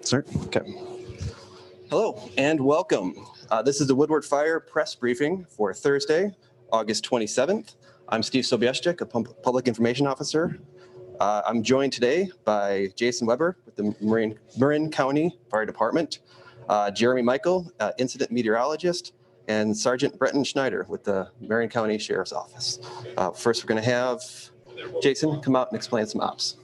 Start? Okay. Hello and welcome. This is the Woodward Fire press briefing for Thursday, August 27th. I'm Steve Sobieszczyk, a Public Information Officer. I'm joined today by Jason Weber with the Marin County Fire Department, Jeremy Michael, Incident Meteorologist, and Sergeant Brenton Schneider with the Marin County Sheriff's Office. First, we're going to have Jason come out and explain some ops.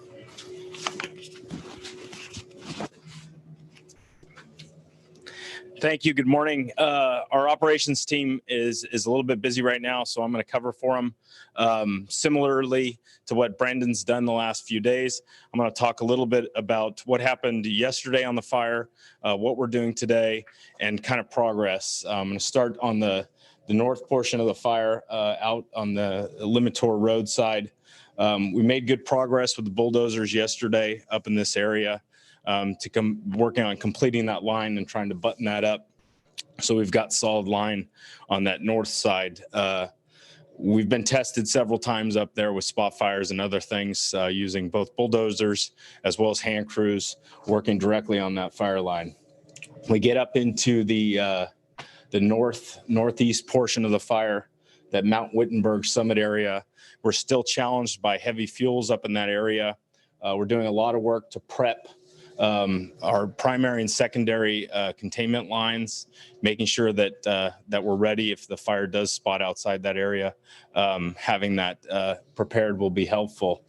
Thank you. Good morning. Our operations team is a little bit busy right now, so I'm going to cover for them. Similarly to what Brandon's done the last few days, I'm going to talk a little bit about what happened yesterday on the fire, what we're doing today, and kind of progress. I'm going to start on the north portion of the fire out on the Limitor Road side. We made good progress with the bulldozers yesterday up in this area. To come working on completing that line and trying to button that up. So we've got solid line on that north side. We've been tested several times up there with spot fires and other things using both bulldozers as well as hand crews working directly on that fire line. We get up into the northeast portion of the fire, that Mount Wittenberg summit area. We're still challenged by heavy fuels up in that area. We're doing a lot of work to prep our primary and secondary containment lines, making sure that that we're ready if the fire does spot outside that area. Having that prepared will be helpful.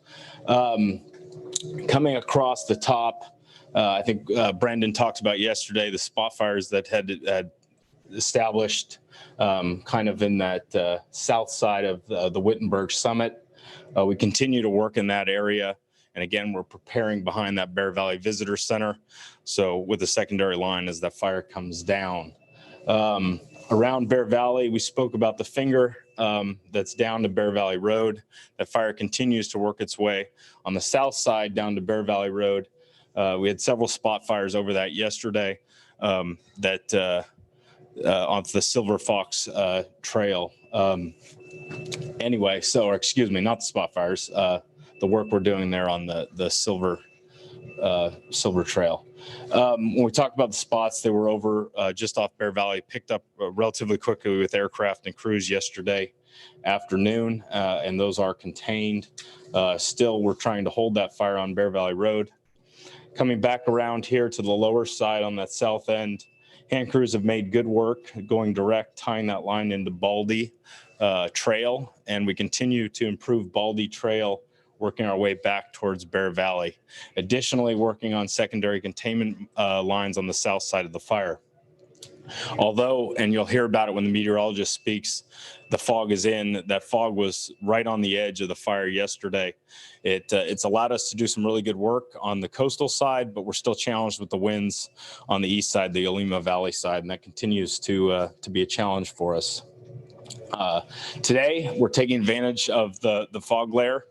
Coming across the top, I think Brandon talked about yesterday the spot fires that had established kind of in that south side of the Wittenberg summit. We continue to work in that area. And again, we're preparing behind that Bear Valley Visitor Center. So with the secondary line as that fire comes down. Around Bear Valley, we spoke about the finger that's down to Bear Valley Road. That fire continues to work its way on the south side down to Bear Valley Road. We had several spot fires over that yesterday on the Silver Fox Trail. Anyway, or excuse me, not the spot fires. The work we're doing there on the Silver Trail. When we talk about the spots, they were over just off Bear Valley, picked up relatively quickly with aircraft and crews yesterday afternoon, and those are contained. Still, we're trying to hold that fire on Bear Valley Road. Coming back around here to the lower side on that south end, hand crews have made good work going direct, tying that line into Baldy Trail, and we continue to improve Baldy Trail, working our way back towards Bear Valley. Additionally, working on secondary containment lines on the south side of the fire. Although, and you'll hear about it when the meteorologist speaks, the fog is in. That fog was right on the edge of the fire yesterday. It's allowed us to do some really good work on the coastal side, but we're still challenged with the winds on the east side, the Olima Valley side, and that continues to be a challenge for us. Today, we're taking advantage of the fog layer.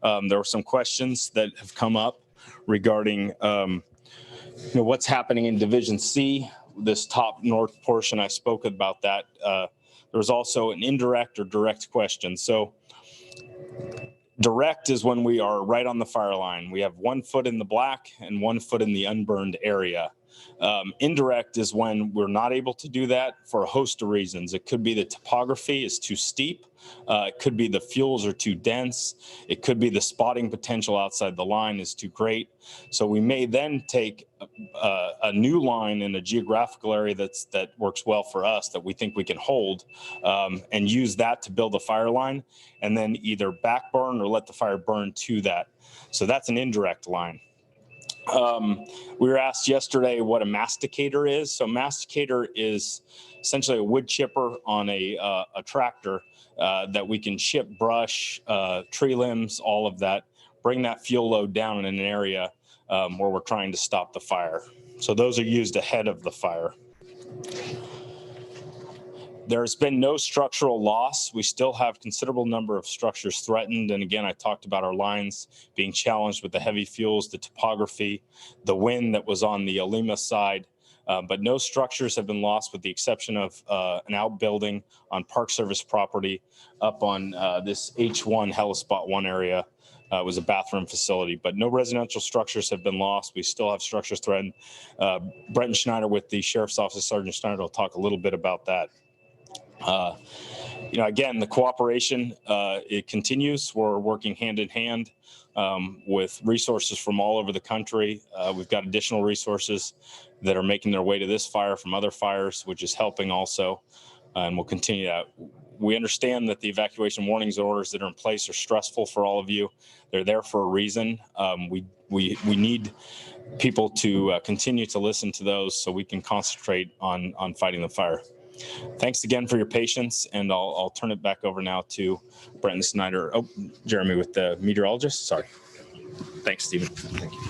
There were some questions that have come up regarding what's happening in Division C, this top north portion. I spoke about that. There was also an indirect or direct question. So direct is when we are right on the fire line. We have 1 foot in the black and 1 foot in the unburned area. Indirect is when we're not able to do that for a host of reasons. It could be the topography is too steep. It could be the fuels are too dense. It could be the spotting potential outside the line is too great. So we may then take a new line in a geographical area that works well for us, that we think we can hold, and use that to build a fire line, and then either back burn or let the fire burn to that. So that's an indirect line. We were asked yesterday what a masticator is. So masticator is essentially a wood chipper on a tractor that we can chip brush, tree limbs, all of that, bring that fuel load down in an area where we're trying to stop the fire. So those are used ahead of the fire. There's been no structural loss. We still have considerable number of structures threatened. And again, I talked about our lines being challenged with the heavy fuels, the topography, the wind that was on the Olima side. But no structures have been lost with the exception of an outbuilding on Park Service property up on this H1 Helispot 1 area It was a bathroom facility, but no residential structures have been lost. We still have structures threatened. Brenton Schneider with the Sheriff's Office, Sergeant Schneider, will talk a little bit about that. Again, the cooperation, it continues. We're working hand in hand with resources from all over the country. We've got additional resources that are making their way to this fire from other fires, which is helping also, and we'll continue that. We understand that the evacuation warnings orders that are in place are stressful for all of you. They're there for a reason. We need people to continue to listen to those so we can concentrate on fighting the fire. Thanks again for your patience, and I'll turn it back over now to Brenton Snyder. Oh, Jeremy with the meteorologist. Sorry. Thanks, Stephen. Thank you.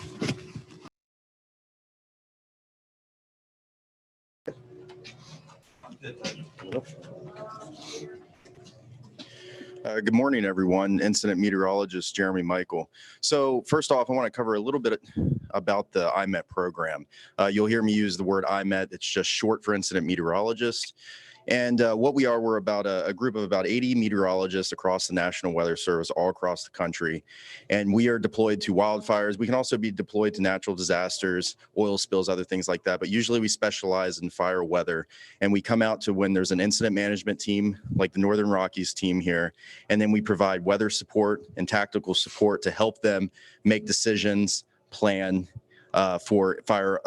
Good morning, everyone. Incident meteorologist Jeremy Michael. So first off, I want to cover a little bit about the IMET program. You'll hear me use the word IMET. It's just short for incident meteorologist. And what we are, we're about a group of about 80 meteorologists across the National Weather Service, all across the country. And we are deployed to wildfires. We can also be deployed to natural disasters, oil spills, other things like that. But usually we specialize in fire weather. And we come out to when there's an incident management team, like the Northern Rockies team here. And then we provide weather support and tactical support to help them make decisions, plan, for fire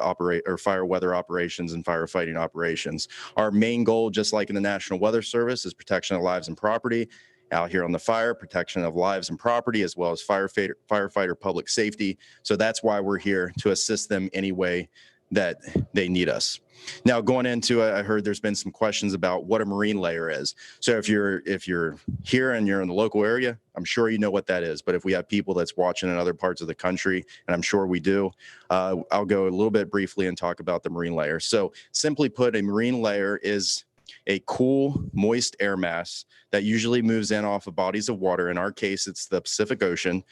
weather operations and firefighting operations. Our main goal, just like in the National Weather Service, is protection of lives and property. Out here on the fire, protection of lives and property, as well as firefighter public safety. So that's why we're here, to assist them any way that they need us. Now, going into it, I heard there's been some questions about what a marine layer is. So if you're here and you're in the local area, I'm sure you know what that is. But if we have people that's watching in other parts of the country, and I'm sure we do, I'll go a little bit briefly and talk about the marine layer. So simply put, a marine layer is a cool, moist air mass that usually moves in off of bodies of water. In our case, it's the Pacific Ocean.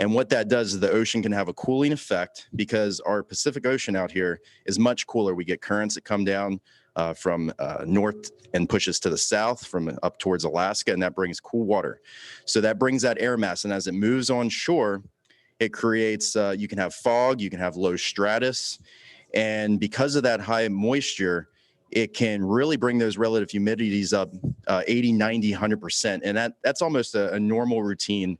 And what that does is the ocean can have a cooling effect, because our Pacific Ocean out here is much cooler. We get currents that come down from north and pushes to the south from up towards Alaska, and that brings cool water. So that brings that air mass. And as it moves on shore, it creates, you can have fog, you can have low stratus. And because of that high moisture, it can really bring those relative humidities up 80, 90, 100%. And that's almost a normal routine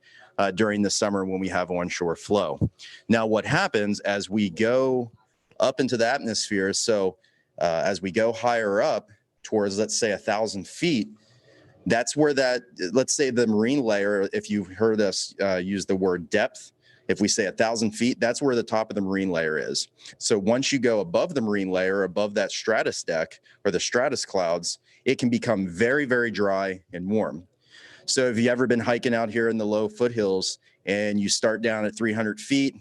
during the summer when we have onshore flow. Now, what happens as we go up into the atmosphere, so as we go higher up towards, let's say, 1,000 feet, that's where that, let's say the marine layer, if you've heard us use the word depth, if we say 1,000 feet, that's where the top of the marine layer is. So once you go above the marine layer, above that stratus deck or the stratus clouds, it can become very, very dry and warm. So if you've ever been hiking out here in the low foothills and you start down at 300 feet,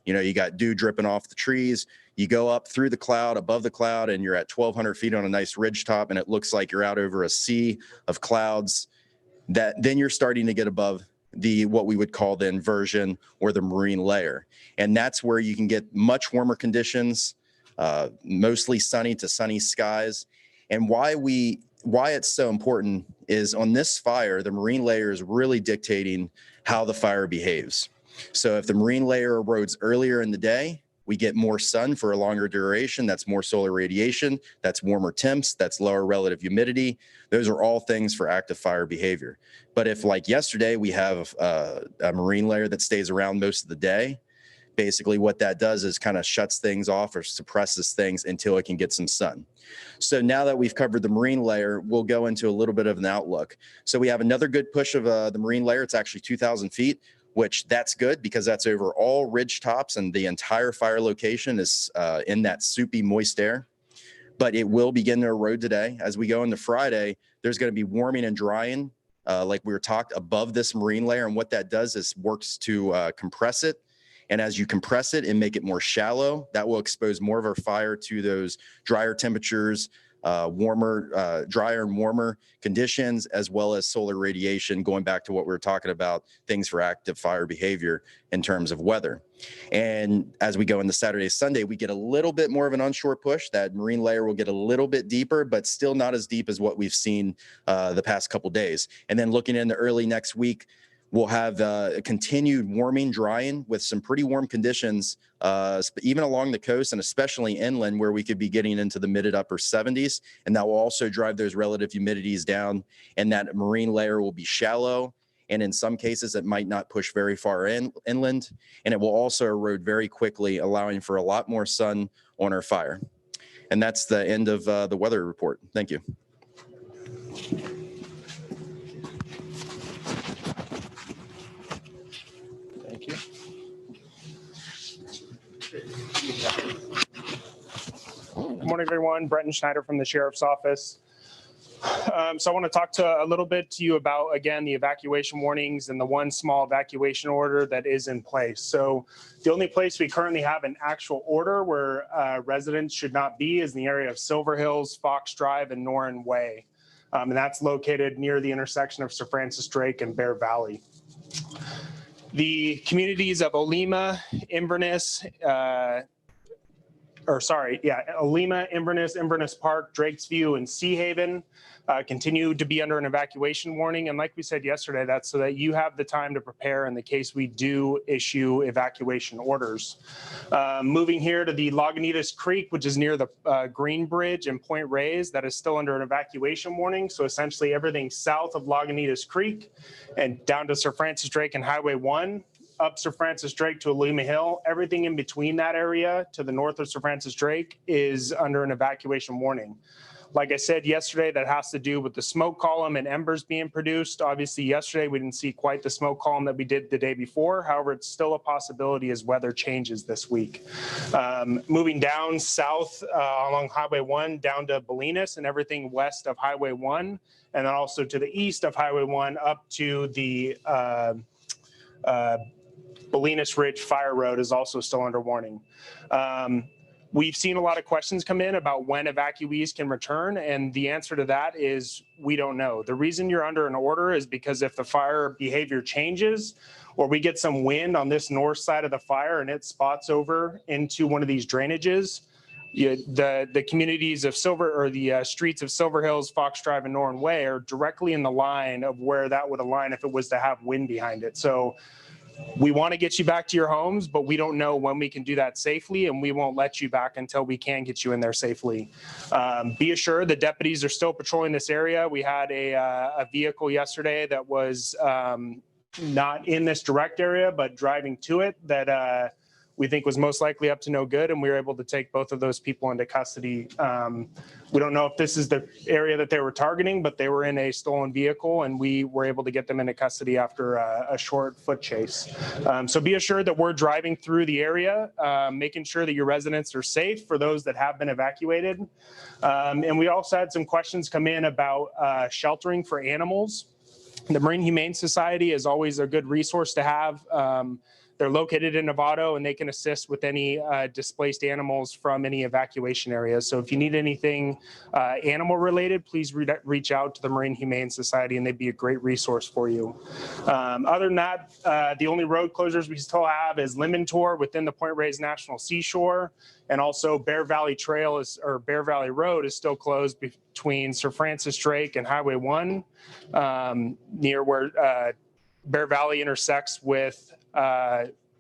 you got dew dripping off the trees, you go up through the cloud, above the cloud, and you're at 1,200 feet on a nice ridge top, and it looks like you're out over a sea of clouds, then you're starting to get above what we would call the inversion or the marine layer. And that's where you can get much warmer conditions, mostly sunny to sunny skies. And why it's so important is on this fire, the marine layer is really dictating how the fire behaves. So if the marine layer erodes earlier in the day, we get more sun for a longer duration. That's more solar radiation. That's warmer temps. That's lower relative humidity. Those are all things for active fire behavior. But if, like yesterday, we have a marine layer that stays around most of the day, basically what that does is kind of shuts things off or suppresses things until it can get some sun. So now that we've covered the marine layer, we'll go into a little bit of an outlook. So we have another good push of the marine layer. It's actually 2,000 feet. Which that's good because that's over all ridge tops, and the entire fire location is in that soupy, moist air. But it will begin to erode today. As we go into Friday, there's going to be warming and drying, like we were talked, above this marine layer. And what that does is works to compress it. And as you compress it and make it more shallow, that will expose more of our fire to those drier temperatures, drier and warmer conditions, as well as solar radiation, going back to what we were talking about, things for active fire behavior in terms of weather. And as we go into Saturday, Sunday, we get a little bit more of an onshore push. That marine layer will get a little bit deeper, but still not as deep as what we've seen the past couple days. And then looking into early next week, We'll have a continued warming, drying with some pretty warm conditions, even along the coast and especially inland where we could be getting into the mid to upper 70s. And that will also drive those relative humidities down, and that marine layer will be shallow. And in some cases, it might not push very far inland, and it will also erode very quickly, allowing for a lot more sun on our fire. And that's the end of the weather report. Thank you. Thank you. Good morning, everyone. Brenton Schneider from the Sheriff's Office. So I want to talk a little bit to you about, again, the evacuation warnings and the one small evacuation order that is in place. So the only place we currently have an actual order where residents should not be is in the area of Silver Hills, Fox Drive, and Norrin Way. And that's located near the intersection of Sir Francis Drake and Bear Valley. The communities of Olema, Inverness, Olema, Inverness Park, Drakes View, and Sea Haven continue to be under an evacuation warning. And like we said yesterday, that's so that you have the time to prepare in the case we do issue evacuation orders. Moving here to the Lagunitas Creek, which is near the Green Bridge and Point Reyes, that is still under an evacuation warning. So essentially everything south of Lagunitas Creek and down to Sir Francis Drake and Highway 1, up Sir Francis Drake to Olema Hill, everything in between that area to the north of Sir Francis Drake is under an evacuation warning. Like I said yesterday, that has to do with the smoke column and embers being produced. Obviously, yesterday we didn't see quite the smoke column that we did the day before. However, it's still a possibility as weather changes this week. Moving down south along Highway 1 down to Bolinas and everything west of Highway 1, and then also to the east of Highway 1 up to the Bolinas Ridge Fire Road is also still under warning. We've seen a lot of questions come in about when evacuees can return, and the answer to that is we don't know. The reason you're under an order is because if the fire behavior changes or we get some wind on this north side of the fire and it spots over into one of these drainages, the communities of the streets of Silver Hills, Fox Drive, and Norrin Way are directly in the line of where that would align if it was to have wind behind it. So we want to get you back to your homes, but we don't know when we can do that safely, and we won't let you back until we can get you in there safely. Be assured the deputies are still patrolling this area. We had a vehicle yesterday that was not in this direct area, but driving to it that we think was most likely up to no good, and we were able to take both of those people into custody. We don't know if this is the area that they were targeting, but they were in a stolen vehicle, and we were able to get them into custody after a short foot chase. So be assured that we're driving through the area, making sure that your residents are safe for those that have been evacuated. And we also had some questions come in about sheltering for animals. The Marine Humane Society is always a good resource to have. They're located in Novato, and they can assist with any displaced animals from any evacuation areas. So if you need anything animal related, please reach out to the Marine Humane Society, and they'd be a great resource for you. Other than that, the only road closures we still have is Limentor within the Point Reyes National Seashore, and also Bear Valley Bear Valley Road is still closed between Sir Francis Drake and Highway 1, near where Bear Valley intersects with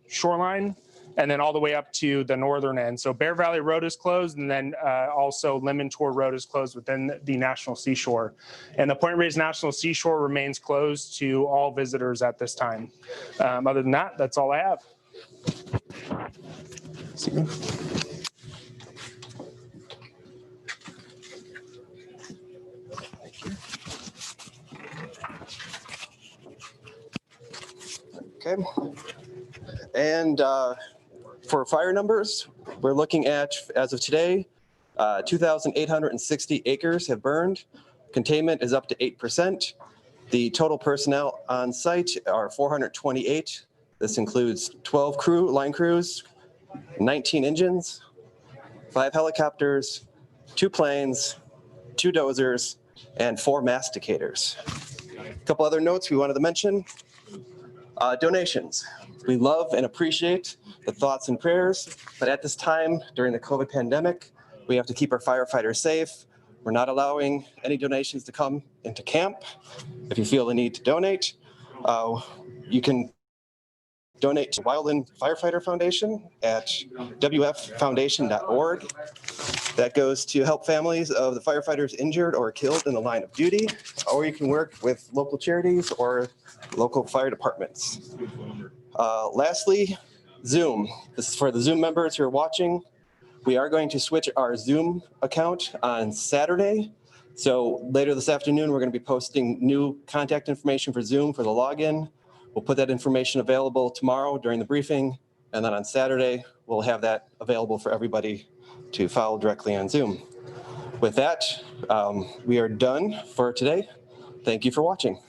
Shoreline, and then all the way up to the northern end. So Bear Valley Road is closed, and then also Limentor Road is closed within the National Seashore. And the Point Reyes National Seashore remains closed to all visitors at this time. Other than that, that's all I have. Okay. And for fire numbers, we're looking at, as of today, 2,860 acres have burned. Containment is up to 8%. The total personnel on site are 428. This includes 12 line crews, 19 engines, 5 helicopters, 2 planes, 2 dozers, and 4 masticators. A couple other notes we wanted to mention. Donations. We love and appreciate the thoughts and prayers, but at this time during the COVID pandemic, we have to keep our firefighters safe. We're not allowing any donations to come into camp. If you feel the need to donate, You can donate to Wildland Firefighter Foundation at wffoundation.org. That goes to help families of the firefighters injured or killed in the line of duty, or you can work with local charities or local fire departments. Lastly, Zoom. This is for the Zoom members who are watching. We are going to switch our Zoom account on Saturday. So later this afternoon, we're going to be posting new contact information for Zoom for the login. We'll put that information available tomorrow during the briefing. And then on Saturday, we'll have that available for everybody to follow directly on Zoom. With that, we are done for today. Thank you for watching.